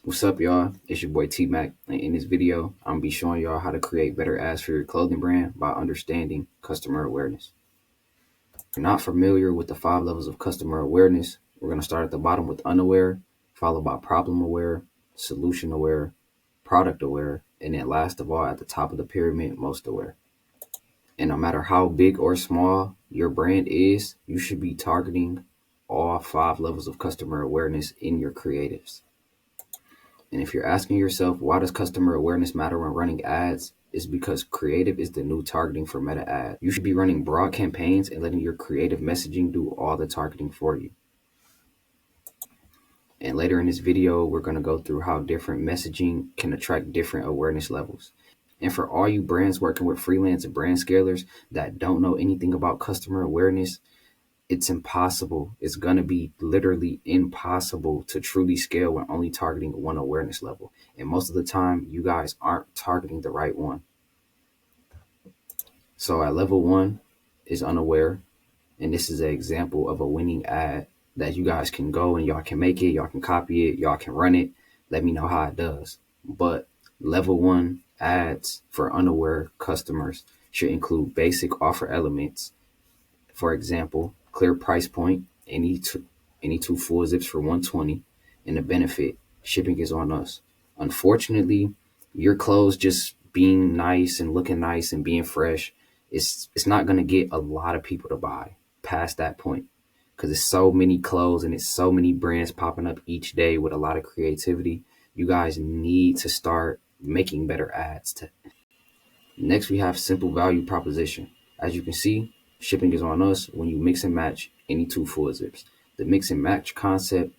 What's up, y'all? It's your boy T Mac, and in this video, I'm gonna be showing y'all how to create better ads for your clothing brand by understanding customer awareness. If you're not familiar with the 5 levels of customer awareness, we're gonna start at the bottom with unaware, followed by problem aware, solution aware, product aware, and then last of all, at the top of the pyramid, most aware. And no matter how big or small your brand is, you should be targeting all 5 levels of customer awareness in your creatives. And if you're asking yourself, why does customer awareness matter when running ads? It's because creative is the new targeting for meta ad. You should be running broad campaigns and letting your creative messaging do all the targeting for you. And later in this video, we're going to go through how different messaging can attract different awareness levels. And for all you brands working with freelance and brand scalers that don't know anything about customer awareness, it's impossible. It's going to be literally impossible to truly scale when only targeting one awareness level. And most of the time, you guys aren't targeting the right one. So at level 1 is unaware. And this is an example of a winning ad that you guys can go and y'all can make it, y'all can copy it, y'all can run it. Let me know how it does. But level 1 ads for unaware customers should include basic offer elements. For example, clear price point, any two full zips for 120, and the benefit, shipping is on us. Unfortunately, your clothes just being nice and looking nice and being fresh, it's not gonna get a lot of people to buy past that point because it's so many clothes and it's so many brands popping up each day with a lot of creativity. You guys need to start making better ads. Next, we have simple value proposition. As you can see, shipping is on us when you mix and match any two full zips. The mix and match concept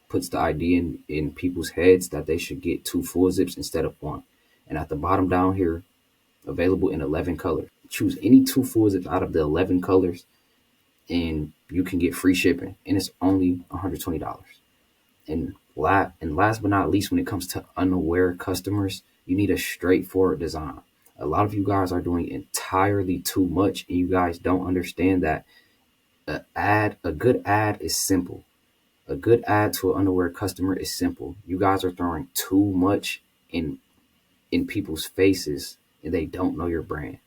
puts the idea in people's heads that they should get two full zips instead of one. And at the bottom down here, available in 11 colors. Choose any two full zips out of the 11 colors and you can get free shipping. And it's only $120. And last but not least, when it comes to unaware customers, you need a straightforward design. A lot of you guys are doing entirely too much, and you guys don't understand that a good ad is simple. A good ad to an unaware customer is simple. You guys are throwing too much in people's faces, and they don't know your brand.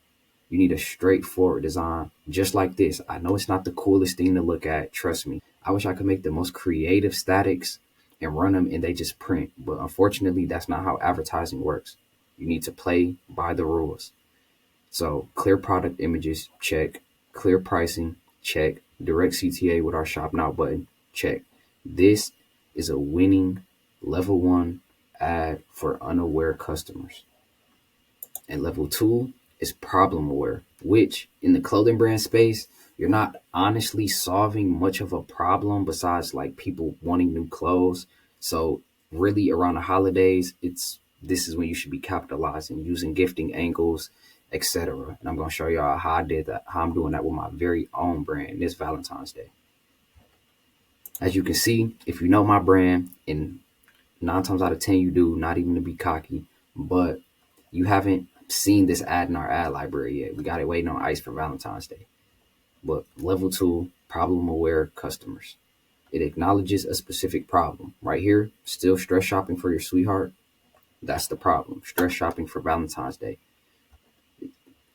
You need a straightforward design, just like this. I know it's not the coolest thing to look at. Trust me. I wish I could make the most creative statics and run them and they just print. But unfortunately, that's not how advertising works. You need to play by the rules. So clear product images, check. Clear pricing, check. Direct CTA with our shop now button, check. This is a winning level 1 ad for unaware customers. And level 2 is problem aware, which in the clothing brand space, you're not honestly solving much of a problem besides like people wanting new clothes. So really around the holidays, this is when you should be capitalizing using gifting angles, etc. And I'm going to show y'all how I did that, how I'm doing that with my very own brand this Valentine's Day. As you can see, if you know my brand, and 9 times out of 10 you do, not even to be cocky, but you haven't seen this ad in our ad library yet. We got it waiting on ice for Valentine's Day. But level 2, problem aware customers. It acknowledges a specific problem. Right here, still stress shopping for your sweetheart. That's the problem. Stress shopping for Valentine's Day.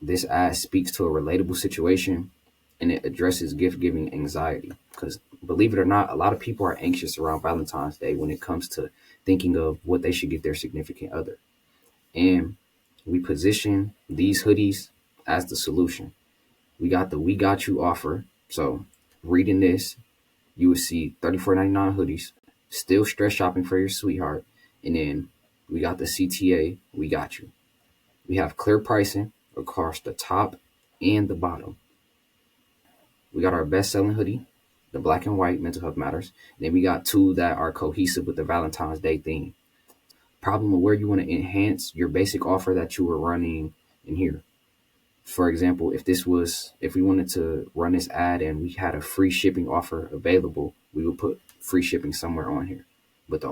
This ad speaks to a relatable situation and it addresses gift giving anxiety. Because believe it or not, a lot of people are anxious around Valentine's Day when it comes to thinking of what they should get their significant other. And we position these hoodies as the solution. We got the We Got You offer. So reading this, you will see $34.99 hoodies, still stress shopping for your sweetheart. And then we got the CTA, We Got You. We have clear pricing across the top and the bottom. We got our best selling hoodie, the black and white Mental Health Matters. And then we got 2 that are cohesive with the Valentine's Day theme. Problem of where you want to enhance your basic offer that you were running in here. For example, if we wanted to run this ad and we had a free shipping offer available, we would put free shipping somewhere on here. But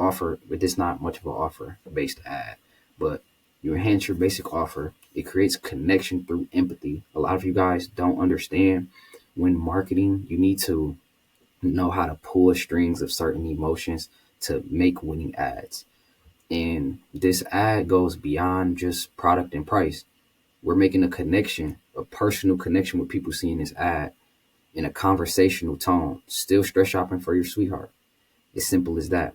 it's not much of an offer based ad. But you enhance your basic offer. It creates connection through empathy. A lot of you guys don't understand when marketing, you need to know how to pull strings of certain emotions to make winning ads. And this ad goes beyond just product and price. We're making a connection, a personal connection with people seeing this ad in a conversational tone. Still stress shopping for your sweetheart. As simple as that.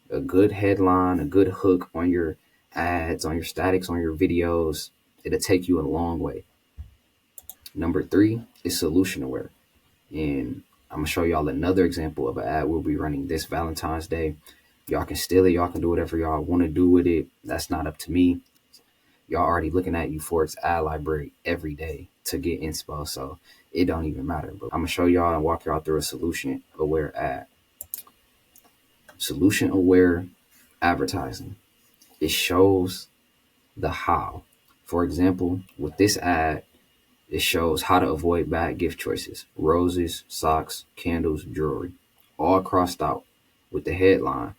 A good headline, a good hook on your ads, on your statics, on your videos, it'll take you a long way. Number three is solution aware. And I'm gonna show y'all another example of an ad we'll be running this Valentine's Day. Y'all can steal it, y'all can do whatever y'all want to do with it. That's not up to me. Y'all already looking at Euphoric's ad library every day to get inspo, so it don't even matter. But I'm gonna show y'all and walk y'all through a solution aware ad. Solution aware advertising. It shows the how. For example, with this ad, it shows how to avoid bad gift choices. Roses, socks, candles, jewelry. All crossed out with the headline,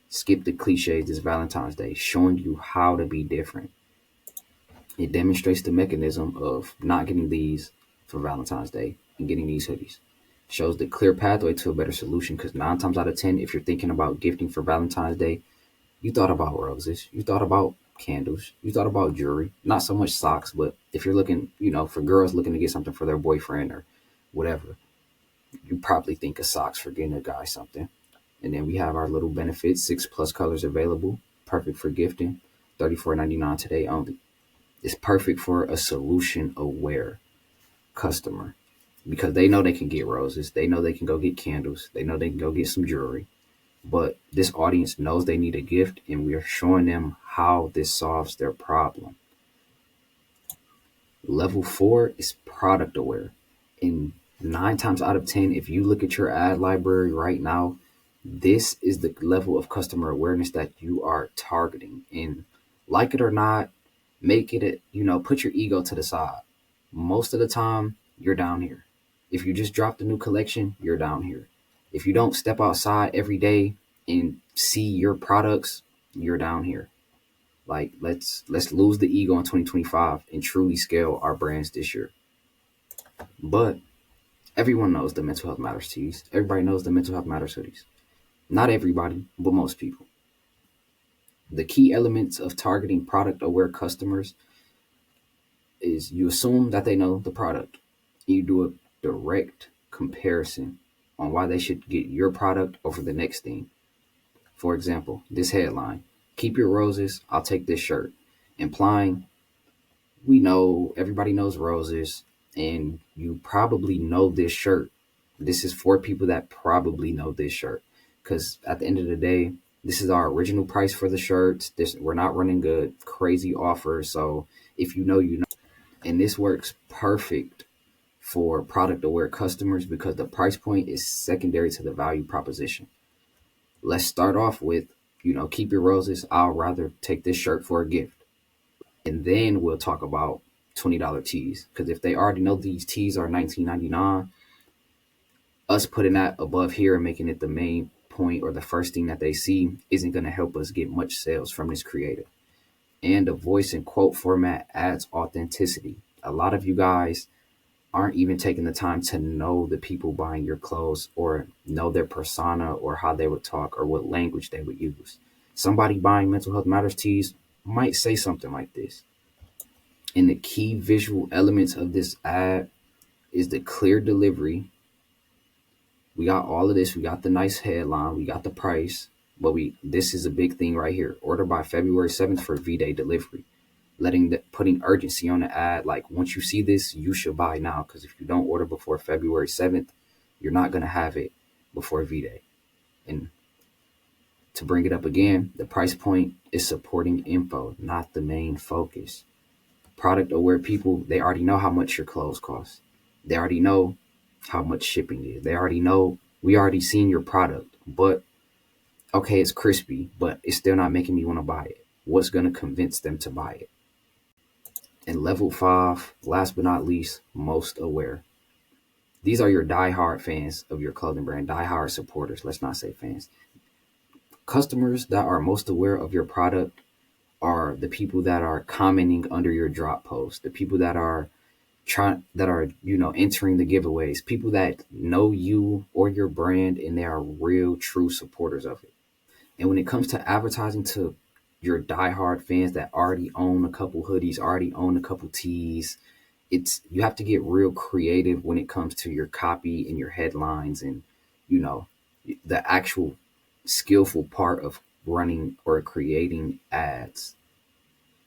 skip the cliches this Valentine's Day, showing you how to be different. It demonstrates the mechanism of not getting these for Valentine's Day and getting these hoodies. Shows the clear pathway to a better solution because 9 times out of 10, if you're thinking about gifting for Valentine's Day, you thought about roses, you thought about candles, you thought about jewelry, not so much socks, but if you're looking, for girls looking to get something for their boyfriend or whatever, you probably think of socks for getting a guy something. And then we have our little benefits, 6+ colors available, perfect for gifting, $34.99 today only. It's perfect for a solution aware customer because they know they can get roses, they know they can go get candles, they know they can go get some jewelry. But this audience knows they need a gift, and we are showing them how this solves their problem. Level 4 is product aware. And 9 times out of 10, if you look at your ad library right now, this is the level of customer awareness that you are targeting. And like it or not, make it, put your ego to the side. Most of the time, you're down here. If you just dropped a new collection, you're down here. If you don't step outside every day and see your products, you're down here. Like let's lose the ego in 2025 and truly scale our brands this year. But everyone knows the Mental Health Matters tees. Everybody knows the Mental Health Matters hoodies. Not everybody, but most people. The key elements of targeting product aware customers is you assume that they know the product. You do a direct comparison on why they should get your product over the next thing. For example, this headline, keep your roses, I'll take this shirt, implying we know everybody knows roses and you probably know this shirt. This is for people that probably know this shirt because at the end of the day, this is our original price for the shirts. We're not running good, crazy offers. So if you know, you know. And this works perfect for product aware customers because the price point is secondary to the value proposition. Let's start off with, keep your roses. I'll rather take this shirt for a gift. And then we'll talk about $20 tees. Because if they already know these tees are $19.99, us putting that above here and making it the main point or the first thing that they see isn't going to help us get much sales from this creative. And the voice and quote format adds authenticity. A lot of you guys aren't even taking the time to know the people buying your clothes or know their persona or how they would talk or what language they would use. Somebody buying Mental Health Matters tees might say something like this. And the key visual elements of this ad is the clear delivery. We got all of this. We got the nice headline. We got the price. But this is a big thing right here. Order by February 7th for V-Day delivery. Putting urgency on the ad. Like once you see this, you should buy now. Because if you don't order before February 7th, you're not going to have it before V-Day. And to bring it up again, the price point is supporting info, not the main focus. Product aware people, they already know how much your clothes cost. They already know how much shipping is. They already know, we already seen your product, but okay, it's crispy, but it's still not making me want to buy it. What's going to convince them to buy it? And level 5, last but not least, most aware. These are your diehard fans of your clothing brand, diehard supporters. Let's not say fans. Customers that are most aware of your product are the people that are commenting under your drop post, the people that are entering the giveaways, people that know you or your brand and they are real true supporters of it. And when it comes to advertising to your diehard fans that already own a couple hoodies, already own a couple tees. You have to get real creative when it comes to your copy and your headlines and, you know, the actual skillful part of running or creating ads.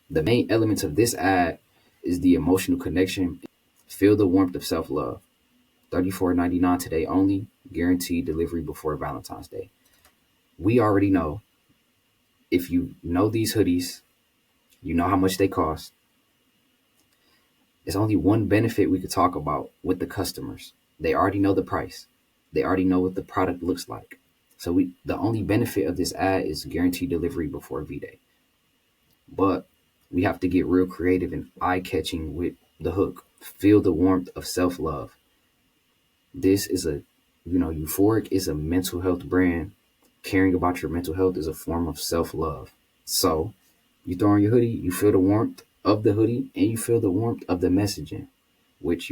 The main elements of this ad is the emotional connection. Feel the warmth of self-love. $34.99 today only, guaranteed delivery before Valentine's Day. We already know, if you know these hoodies, you know how much they cost. There's only one benefit we could talk about with the customers. They already know the price. They already know what the product looks like. So the only benefit of this ad is guaranteed delivery before V-Day. But we have to get real creative and eye-catching with the hook. Feel the warmth of self-love. This is Euphoric is a mental health brand. Caring about your mental health is a form of self-love. So you throw on your hoodie, you feel the warmth of the hoodie, and you feel the warmth of the messaging, which,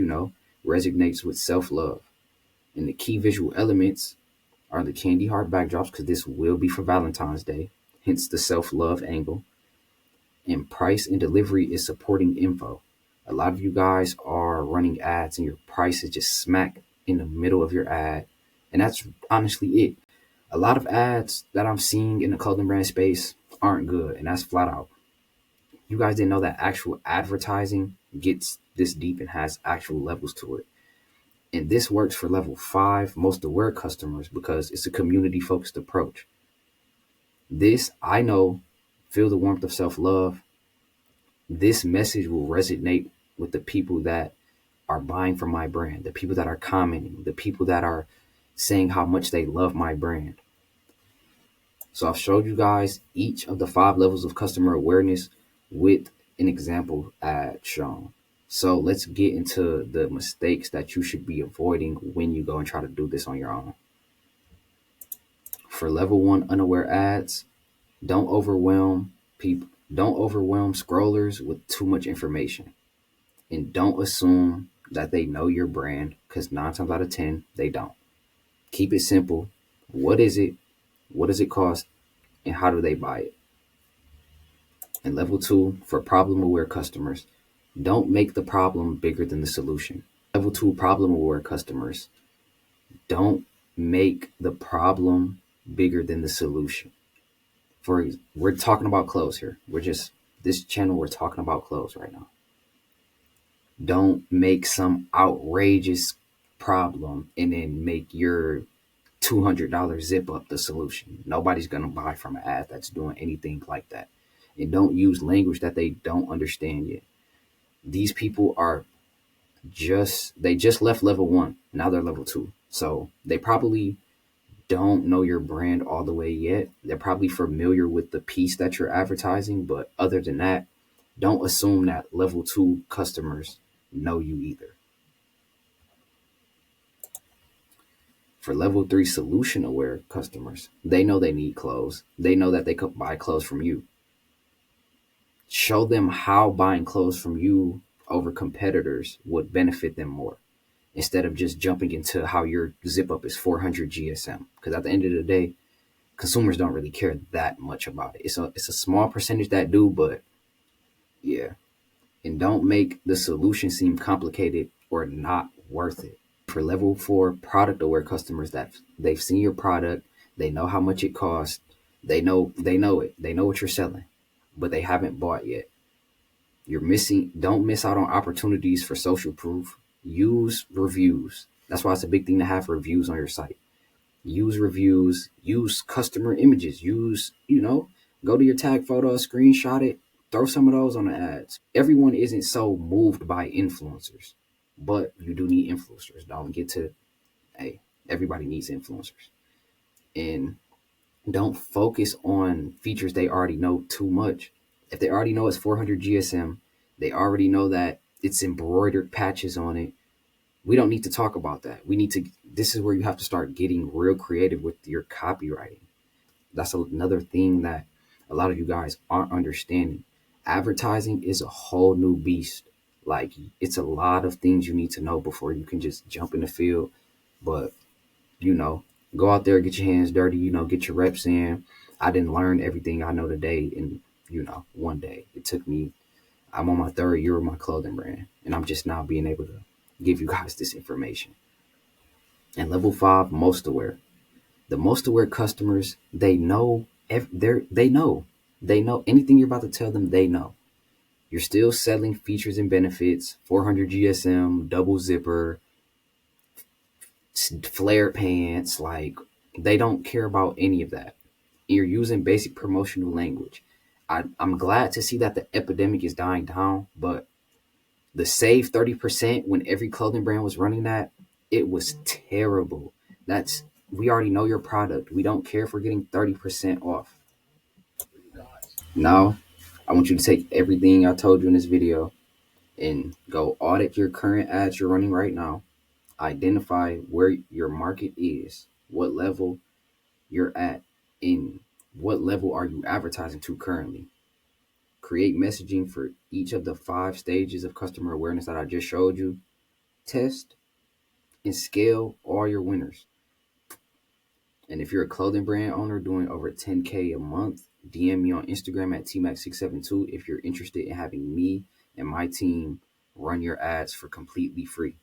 resonates with self-love. And the key visual elements are the candy heart backdrops, because this will be for Valentine's Day, hence the self-love angle. And price and delivery is supporting info. A lot of you guys are running ads and your price is just smack in the middle of your ad. And that's honestly it. A lot of ads that I'm seeing in the clothing brand space aren't good, and that's flat out. You guys didn't know that actual advertising gets this deep and has actual levels to it. And this works for level 5 most aware customers because it's a community focused approach. This, I know, feel the warmth of self-love. This message will resonate with the people that are buying from my brand, the people that are commenting, the people that are saying how much they love my brand. So I've showed you guys each of the 5 levels of customer awareness with an example ad shown. So let's get into the mistakes that you should be avoiding when you go and try to do this on your own. For level 1 unaware ads, don't overwhelm people. Don't overwhelm scrollers with too much information. And don't assume that they know your brand, because 9 times out of 10, they don't. Keep it simple. What is it? What does it cost? And how do they buy it? And level 2, for problem-aware customers, don't make the problem bigger than the solution. Level 2, problem-aware customers, don't make the problem bigger than the solution. We're talking about clothes here. This channel, we're talking about clothes right now. Don't make some outrageous problem and then make your $200 zip up the solution. Nobody's going to buy from an ad that's doing anything like that. And don't use language that they don't understand yet. These people they just left level 1. Now they're level 2. So they probably don't know your brand all the way yet. They're probably familiar with the piece that you're advertising. But other than that, don't assume that level 2 customers know you either. For level 3 solution aware customers, they know they need clothes. They know that they could buy clothes from you. Show them how buying clothes from you over competitors would benefit them more, instead of just jumping into how your zip up is 400 GSM. Because at the end of the day, consumers don't really care that much about it. It's a small percentage that do, but yeah. And don't make the solution seem complicated or not worth it. For level 4 product aware customers, that they've seen your product, they know how much it costs, they know it, they know what you're selling, but they haven't bought yet. Don't miss out on opportunities for social proof. Use reviews. That's why it's a big thing to have reviews on your site. Use reviews, use customer images, go to your tag photo, screenshot it, throw some of those on the ads. Everyone isn't so moved by influencers, but you do need influencers. Everybody needs influencers. And don't focus on features they already know too much. If they already know it's 400 GSM, they already know that it's embroidered patches on it. We don't need to talk about that. This is where you have to start getting real creative with your copywriting. That's another thing that a lot of you guys aren't understanding. Advertising is a whole new beast. Like, it's a lot of things you need to know before you can just jump in the field. But, go out there, get your hands dirty, get your reps in. I didn't learn everything I know today in one day. It took me, I'm on my third year of my clothing brand, and I'm just now being able to give you guys this information. And level five, most aware. The most aware customers, they know, they know anything you're about to tell them, they know. You're still selling features and benefits, 400 GSM, double zipper, flare pants. Like, they don't care about any of that. You're using basic promotional language. I'm glad to see that the epidemic is dying down, but the save 30% when every clothing brand was running that, it was terrible. That's, we already know your product. We don't care if we're getting 30% off. Now, I want you to take everything I told you in this video and go audit your current ads you're running right now. Identify where your market is, what level you're at, in what level are you advertising to currently. Create messaging for each of the 5 stages of customer awareness that I just showed you. Test and scale all your winners. And if you're a clothing brand owner doing over 10K a month, DM me on Instagram at tmax672 if you're interested in having me and my team run your ads for completely free.